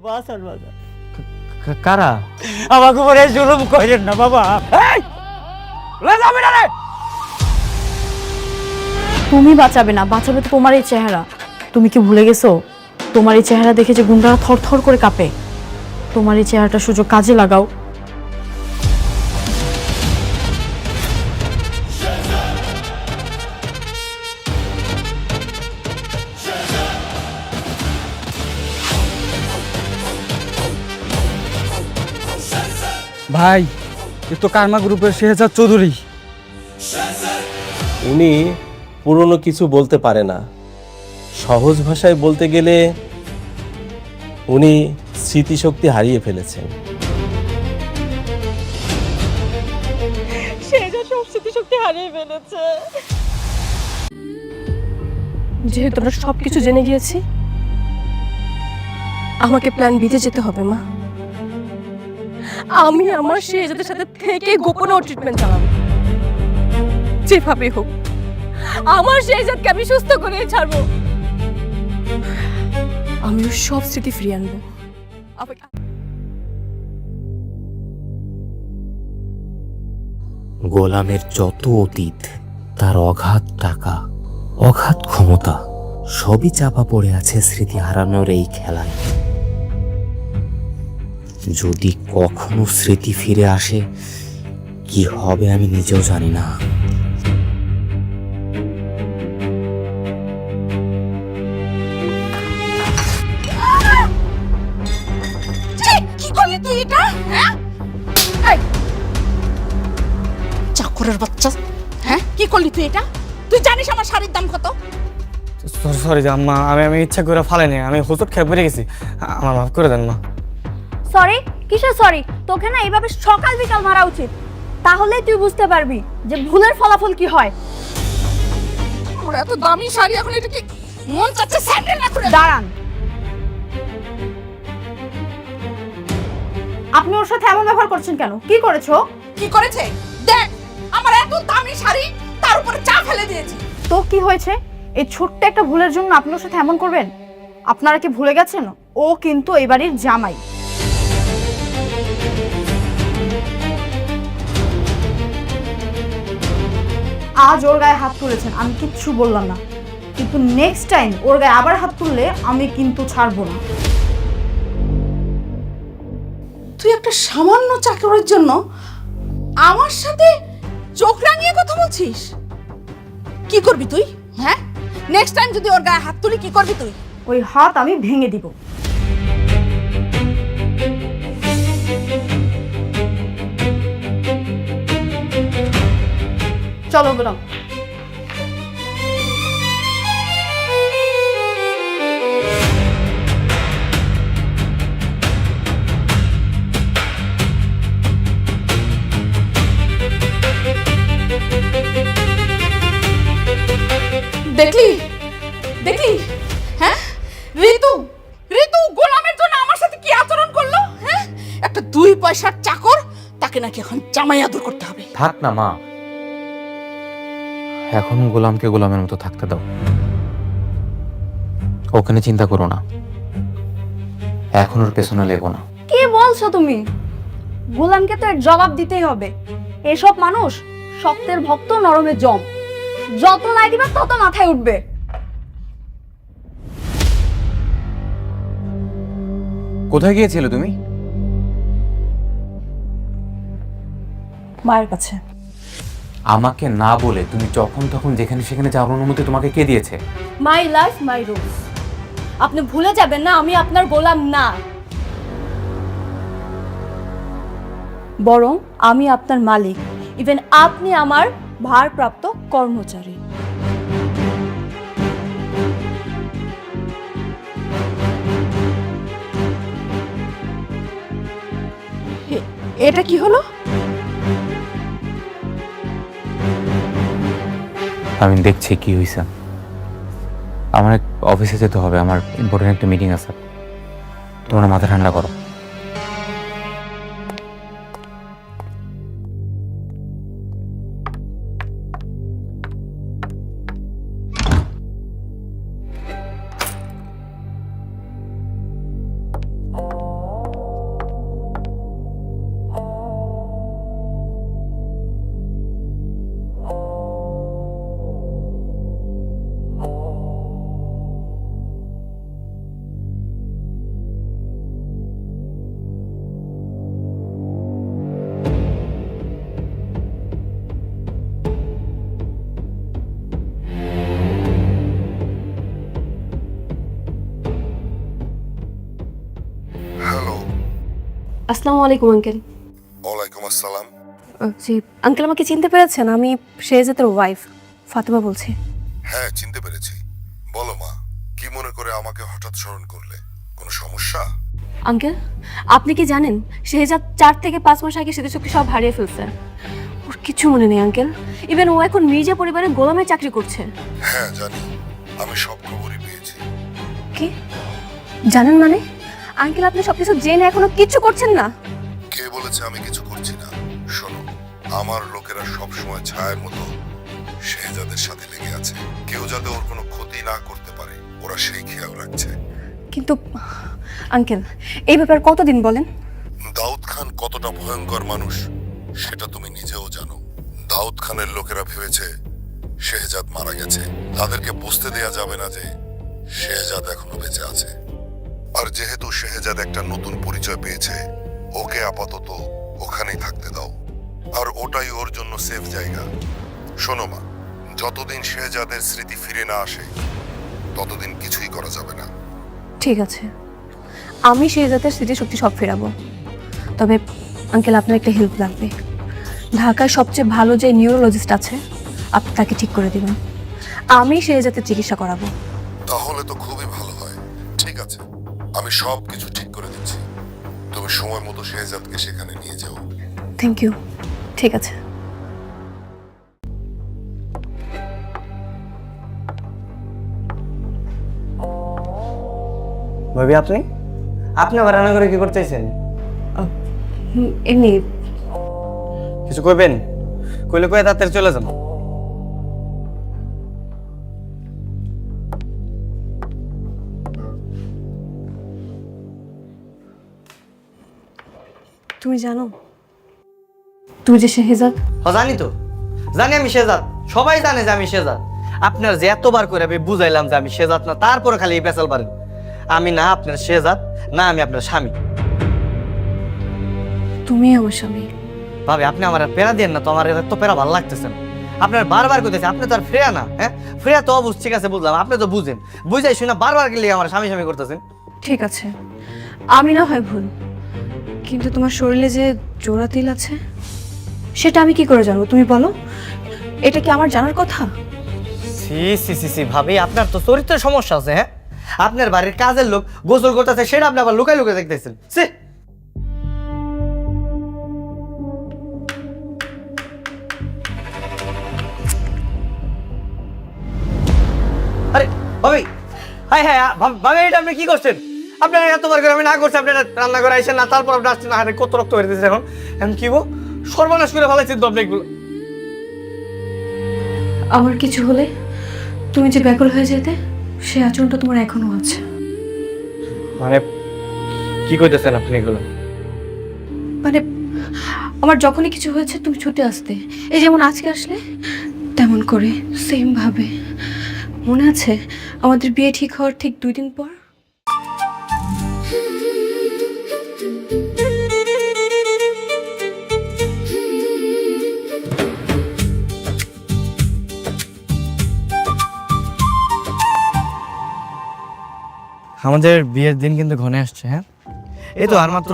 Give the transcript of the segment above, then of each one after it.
বাঁচান বাবা, কারা? আমাকে উপরে জুলুম করেন না বাবা। তুমি বাঁচাবে না, বাঁচাবে তো তোমার এই চেহারা। তুমি কি ভুলে গেছো তোমার এই চেহারা দেখে যে গুন্ডারা থরথর করে কাঁপে? তোমার এই চেহারাটা সুযোগ কাজে লাগাও। ভাই, এ তো কারমা গ্রুপের শেহজাদ চৌধুরী। উনি পুরনো কিছু বলতে পারে না। সহজ ভাষায় বলতে গেলে উনি স্মৃতিশক্তি হারিয়ে ফেলেছেন। যেহেতু আমরা সবকিছু জেনে গিয়েছি, আমাকে প্ল্যান বিতে যেতে হবে মা। আমি আমার শেহজাদের সাথে থেকে গোপনে ট্রিটমেন্ট চালাবো, যেভাবে হোক আমার শেহজাদকে আমি সুস্থ করে ছাড়বো। আমিও সব স্মৃতি ফিরিয়ে আনবো। গোলামের যত অতীত, তার অগাধ টাকা, অগাধ ক্ষমতা, সবই চাপা পড়ে আছে স্মৃতি হারানোর এই খেলায়। যদি কখনো স্মৃতি ফিরে আসে, কি হবে আমি নিজেও জানি না। কি করলি তুই এটা? চাকরের বাচ্চা, হ্যাঁ কি করলি তুই এটা? তুই জানিস আমার শাড়ির দাম কত? সরি আম্মা, আমি ইচ্ছা করে ফালাইনি, আমি হোঁচট খেয়ে পড়ে গেছি, আমার মাফ করে দেন মা। সরি? কিসের সরি? তোকে না এইভাবে সকাল বিকাল মারা উচিত, তাহলেই তুই বুঝতে পারবি যে ভুলের ফলাফল কি হয়। ওর এত দামি শাড়ি, এখন এটা কি মন চাচ্ছে স্যান্ডেল না করে? দাঁড়ান, আপনি ওর সাথে এমন ব্যবহার করছেন কেন? কি করেছো? কি করেছে দেখ, আমার এত দামি শাড়ি, তার উপরে চা ফেলে দিয়েছে। তো কি হয়েছে? এই ছোট্ট একটা ভুলের জন্য আপনি ওর সাথে এমন করবেন? আপনারা কি ভুলে গেছেন ও কিন্তু এই বাড়ির জামাই? আজ ওর গায়ে হাত তুলেছেন, আমি কিচ্ছু বললাম না, কিন্তু নেক্সট টাইম ওর গায়ে আবার হাত তুললে আমি কিন্তু ছাড়বো না। তুই একটা সামান্য চাকরের জন্য আমার সাথে চোখ রাঙিয়ে কথা বলছিস? কি করবি তুই? হ্যাঁ, নেক্সট টাইম যদি ওর গায়ে হাত তুলি কি করবি তুই? ওই হাত আমি ভেঙে দিব। চলো গোলাম। দেখলি দেখলি, হ্যাঁ ঋতু, ঋতু গোলামের জন্য আমার সাথে কি আচরণ করলো? হ্যাঁ, একটা 2 পয়সার চাকর, তাকে নাকি এখন জামাই আদর করতে হবে। থাক না মা, এখন গোলামকে গোলামের মতো থাকতে দাও। ওখানে চিন্তা করো না, এখন ওর পেছনে লেগো না। কি বলছো তুমি? গোলামকে তো এর জবাব দিতেই হবে। এসব মানুষ শক্তের ভক্ত, নরমের জম, যত লাই দিবা তত মাথায় উঠবে। কোথায় গিয়েছিলে তুমি? মায়ের কাছে। আমাকে না বলে তুমি যখন তখন যেখানে সেখানে যাওয়ার অনুমতি তোমাকে কে দিয়েছে? My life my rules. আপনি ভুলে যাবেন না আমি আপনার গোলাম না, বরং আমি আপনার মালিক। ইভেন আপনি আমার ভারপ্রাপ্ত কর্মচারী। এটা কি হলো? আমি দেখছি কি হয়েছে। আমার অফিসে যেতে হবে, আমার ইম্পর্টেন্ট একটা মিটিং আছে। তোমরা মাথা ঠান্ডা করো। আসসালামু আলাইকুম আঙ্কেল। ওয়ালাইকুম আসসালাম। জি আঙ্কেল, আমাকে চিনতে পেরেছেন? আমি শেহজাদের ওয়াইফ ফাতেমা বলছি। হ্যাঁ, চিনতে পেরেছি। বলো মা, কি মনে করে আমাকে হঠাৎ স্মরণ করলে? কোনো সমস্যা? আঙ্কেল, আপনি কি জানেন শেহজাদ 4 থেকে 5 মাস আগে স্মৃতিশক্তি সব হারিয়ে ফেলছে। ওর কিছু মনে নেই আঙ্কেল। ইভেন ও এখন মির্জা পরিবারের গোলামের চাকরি করছে। হ্যাঁ জানি, আমি সব খবরই পেয়েছি। কি জানেন মানে? আঙ্কেল, আপনি সবকিছু জেনে এখনো কিচ্ছু করছেন না? কে বলেছে আমি কিছু করছি না? শোনো, আমার লোকেরা সব সময় ছায়ের মতো শেহজাদের সাথে লেগে আছে। কেউ যাতে ওর কোনো ক্ষতি না করতে পারে, ওরা সেই খেয়াল রাখছে। কিন্তু আঙ্কেল, এই ব্যাপার কতদিন বলেন? দাউদ খান কতটা ভয়ঙ্কর মানুষ সেটা তুমি নিজেও জানো। দাউদ খানের লোকেরা ভেবেছে শেহজাদ মারা গেছে। তাদেরকে বুঝতে দেয়া যাবে না যে শেহজাদ এখনো বেঁচে আছে। আর যেহেতু শেহজাদ একটা নতুন পরিচয় পেয়েছে, ওকে আপাতত ওখানেই থাকতে দাও। আর ওটাই ওর জন্য সেফ জায়গা। শোনো মা, যতদিন শেহজাদের স্মৃতি ফিরে না আসে ততদিন কিছুই করা যাবে না। ঠিক আছে, আমি শেহজাদের স্মৃতিশক্তি সব ফেরাবো। তবে আঙ্কেল, আপনার একটা হেল্প লাগবে। ঢাকায় সবচেয়ে ভালো যে নিউরোলজিস্ট আছে, আপনি তাকে ঠিক করে দিবেন। আমি শেহজাদের চিকিৎসা করাবো। তাহলে তো খুবই ভালো হয়। ঠিক আছে, আমি সব কিছু ঠিক করে দিচ্ছি। তুমি সময় মতো শেহজাদকে সেখানে নিয়ে যাও। Thank you. ঠিক আছে। ভাবি, আপনি আপনি আবার রান্না করে কি করতেছেন? এমনি। কিছু কইবেন? কইলে কয়ে তাড়াতাড়ি চলে যান। তুমি জানো তুমি যে শেহজাদ? জানি তো, জানি আমি শেহজাদ। সবাই জানে যে আমি শেহজাদ। আপনার যে এতবার করে আমি বুঝাইলাম যে আমি শেহজাদ না, তারপরে খালি এই পেছাল পারেন। আমি না আপনার শেহজাদ, না আমি আপনার স্বামী। তুমি আমার স্বামী। ভাবি, আপনি আমার আর পেরা দেন না তো। আমার এত পেরা ভালো লাগতেছে না। আপনার বারবার কইতেছে আপনি তো আর ফ্রেয়া না। হ্যাঁ, ফ্রেয়া তো অবশ্য ঠিক আছে, বুঝলাম। আপনি তো বুঝেন, বুঝাই শুনে বারবার গেলে আমার স্বামী স্বামী করতেছেন। ঠিক আছে, আমি না হয় ভুল, কিন্তু তোমার শরীরে যে জোড়া তিল আছে সেটা আমি কি করে জানবো? তুমি বলো, এটা কি আমার জানার কথা? সি সি সি সি ভাবি, আপনার তো চরিত্রের সমস্যা আছে। হ্যাঁ, আপনার বাড়ির কাজের লোক গোসল করতেছে, সেটা আপনি আবার লুকাই লুকাই দেখতেছেন। সে আরে ভাবি, হাই হাই ভাবি, এটা আপনি কি করছেন? আপনার এতবার করে আমি না করছি, আপনি রান্না করে আইসেন না, তারপর আপনি আসছেন। আরে কত রক্ত বের দিতেছে এখন। এখন কি গো, সর্বনাশ করে ফেলাইছেন তো আপনি এগুলো। আমার কিছু হলে তুমি যে ব্যাকুল হয়ে যেতে, সে আচরণটা তোমার এখনো আছে। মানে কি কইতেছেন আপনি এগুলো? মানে আমার যখনই কিছু হয়েছে তুমি ছুটে আসতে, এই যেমন আজকে আসলে, তেমন করে সেম ভাবে। মনে আছে আমাদের বিয়ে ঠিক হওয়ার ঠিক 2 দিন পর? আমাদের বিয়ের দিন কিন্তু ঘনে আসছে। হ্যাঁ, এই তো আর মাত্র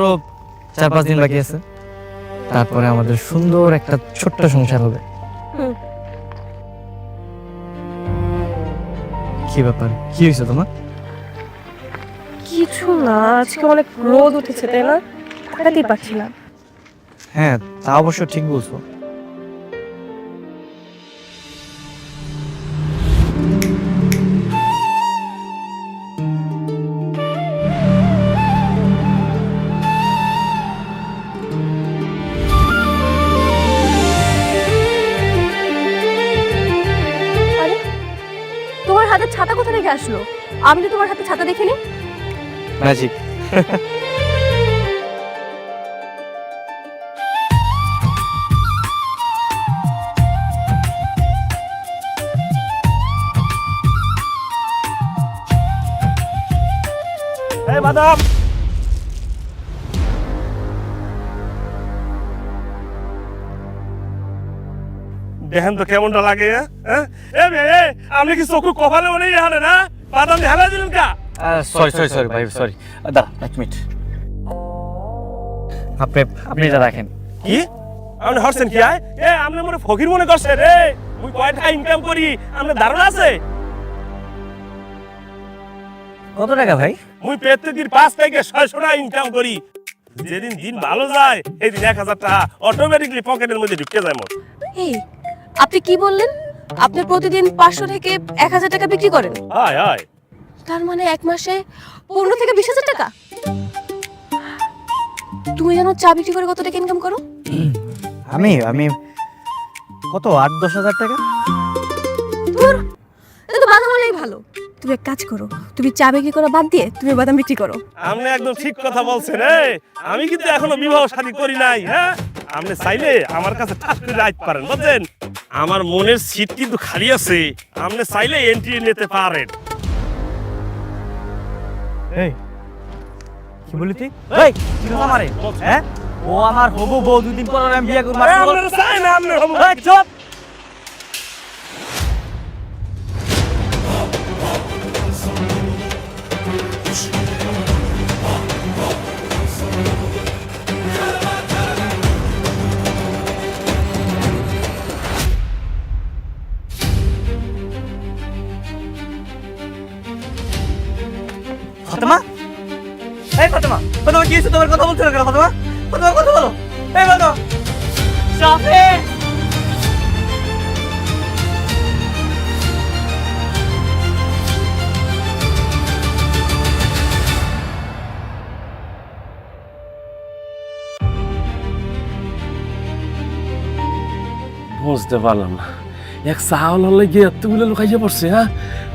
4-5 দিন বাকি আছে, তারপরে আমাদের সুন্দর একটা ছোট্ট সংসার হবে। কি ব্যাপার, কি হয়েছে তোমার? কিছু না, আজকে অনেক রোদ উঠেছে তাই না? তাকাতেই পারছি না। হ্যাঁ, তা অবশ্য ঠিক বলছো। তোমার হাতে ছাতা কোথা থেকে আসলো? আমি তো তোমার হাতে ছাতা দেখিনি। ম্যাজিক। এই বাদাম, দেখেন তো কেমনটা লাগে। হ্যাঁ, আপনি কি চকু কপালে মনে হারে না? বাদাম হেলা দিলেন কা? সরি সরি সরি ভাই, সরি। দাঁড়া 1 মিনিট। আপনি আপনি এটা রাখেন। কি আপনি হরছেন কি আয় এ আপনি মোরে ফকির মনে করছেন রে মুই কয় টাকা ইনকাম করি আপনার ধারণা আছে কত টাকা ভাই? মুই প্রত্যেকদিন 5 থেকে 600 টাকা ইনকাম করি যেদিন দিন ভালো যায় এই দিন 1000 টাকা অটোমেটিকলি পকেটের মধ্যে ঢুকে যায় মোর এই আপনি কি বললেন? আপনি প্রতিদিন 500 থেকে 1000 টাকা বিক্রি করেন? হায় হায় তার মানে এক মাসে 15 থেকে 20,000 টাকা। তুমি জানো চা বিক্রি করে কত টাকা ইনকাম করো? আমি কত 8-10 হাজার টাকা। ধুর, এটা তো বাদাম হলেই ভালো। তুমি এক কাজ করো, তুমি চা বিক্রি করা বাদ দিয়ে তুমি বাদাম বিক্রি করো। আপনি একদম ঠিক কথা বলছেন রে আমি কিন্তু এখনো বিবাহ শাদী করি নাই হ্যাঁ আপনি চাইলে আমার কাছে ঠাস করে আইতে পারেন বুঝছেন আমার মনের সিট কিন্তু খালি আছে আপনি চাইলে এন্ট্রি নিতে পারেন এই কি বলি তুই? এই কি কথা মারে? হ্যাঁ ও আমার হবু বউ, 2 দিন পর আমি বিয়ে করব। আপনারা চাই না আপনি হবো এই চুপ! ফাতেমা, এই ফাতেমা, ফাতেমা কি হয়েছে? তোমার কথা বলছো না কেন ফাতেমা? ফাতেমা কথা বলো। এই ফাতেমা, শাফি! বুঝতে পারলাম না এক চাওয়াল হলে গিয়ে এতগুলো লোক আইয়া পড়ছে হ্যাঁ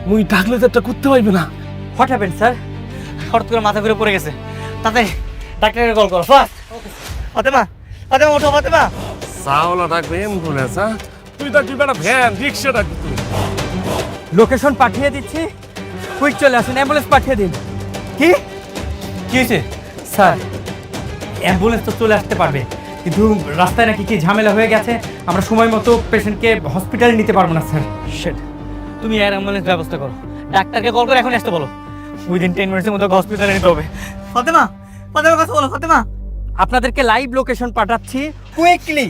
মুই ডাকলে তো একটা করতে পারবে না হোয়াট হ্যাপেন্ড স্যার? হঠাৎ করে মাথা ঘুরে পড়ে গেছে, তাতে ডাক্তারকে কল করো ফাস্ট। ফাতেমা, ফাতেমা ওঠো ফাতেমা। চাওয়ালা ডাকবে অ্যাম্বুলেন্স হ্যাঁ তুই ডাকবি বেটা ভ্যান রিক্সা ডাকবি তুই লোকেশন পাঠিয়ে দিচ্ছি, কুইক চলে আসুন, অ্যাম্বুলেন্স পাঠিয়ে দিন। কি কি হয়েছে? স্যার অ্যাম্বুলেন্স তো চলে আসতে পারবে, কিন্তু রাস্তায় নাকি কি ঝামেলা হয়ে গেছে, আমরা সময় মতো পেশেন্টকে হসপিটালে নিতে পারবো না স্যার। শিট, তুমি এয়ার অ্যাম্বুলেন্স ব্যবস্থা করো, ডাক্তারকে কল করে এখন আসতে বলো। উইদিন 10 মিনিটের মধ্যে হসপিটালে নিতে হবে। ফাতেমা, ফাতেমা কথা বলো ফাতেমা। আপনাদেরকে লাইভ লোকেশন পাঠাচ্ছি, কুইকলি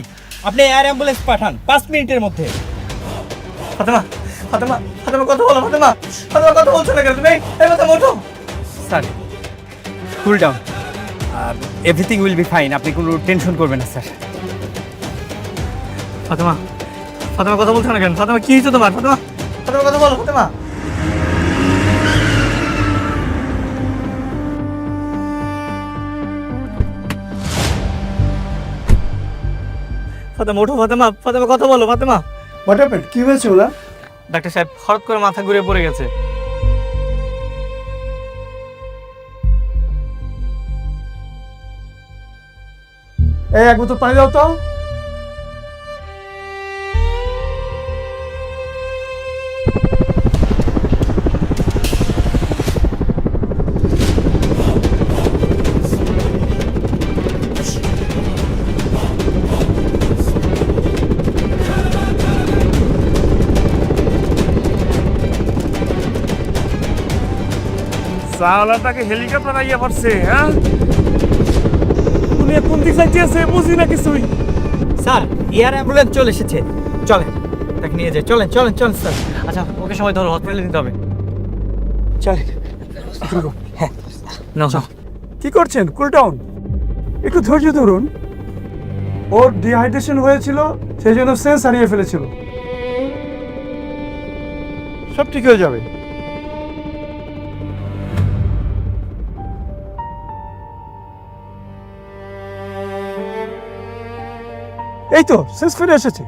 আপনি এয়ার অ্যাম্বুলেন্স পাঠান 5 মিনিটের মধ্যে। ফাতেমা, ফাতেমা, ফাতেমা কথা বলো ফাতেমা। ফাতেমা কথা বলছো না কেন তুমি? এই ফাতেমা ওঠো। Sir cool down, everything will be fine, আপনি কোনো টেনশন করবেন না স্যার। ফাতেমা, ফাতেমা কথা বলছো না কেন? ফাতেমা কি হয়েছে তোমার? ফাতেমা, ফাতেমা কথা বলো ফাতেমা। ফাতেমা ওঠো ফাতেমা, ফাতেমা কথা বলো ফাতেমা। What happened? কি হয়েছে ওরা? ডাক্তার সাহেব হঠাৎ করে মাথা ঘুরে পড়ে গেছে। এই এক বোতল পানি দাও তো। চাওয়ালাটাকে হেলিকপ্টার আইয়া পড়ছে হ্যাঁ উনি কোন দিক যাইতেছে বুঝি না কিছুই স্যার এয়ার অ্যাম্বুলেন্স চলে এসেছে, চলেন তাকে নিয়ে যাই, চলেন চলেন চলেন স্যার। আচ্ছা ওকে সময় ধরো, হসপিটালে নিতে হবে। চলেন। হ্যাঁ নাও কি করছেন? কুল ডাউন, একটু ধৈর্য ধরুন। ওর ডিহাইড্রেশন হয়েছিল, সেই জন্য সেন্স হারিয়ে ফেলেছিল। সব ঠিক হয়ে যাবে। এই তো সেন্স ফিরে এসেছে।